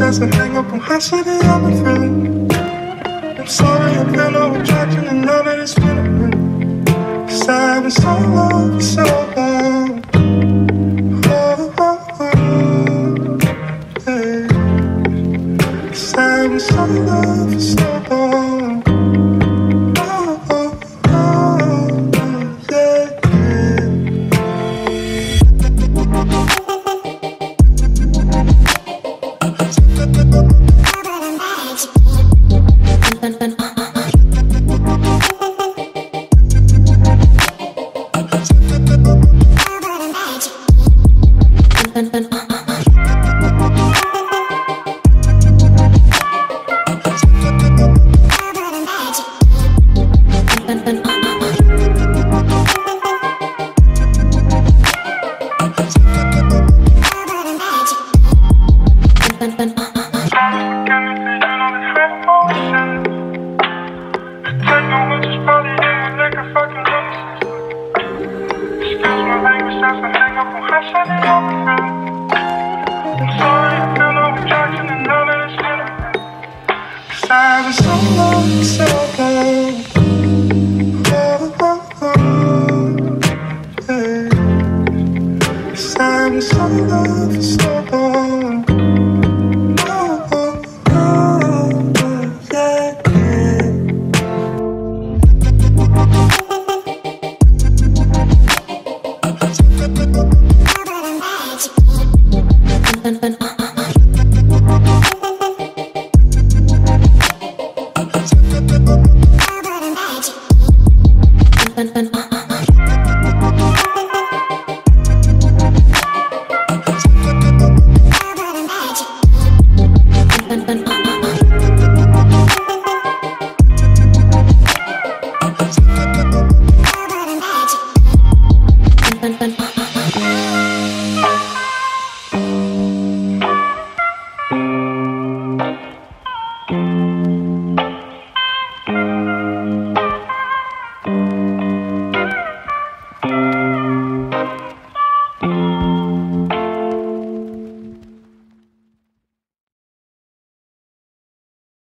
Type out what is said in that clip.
That's a hang up on how shitty I've been feeling. I'm sorry, I feel no attraction and none of this feeling. Cause I've been so long for so long. Oh, oh, oh, yeah. Cause I've been so long for so long. Oh, oh, oh, yeah, Gemfan.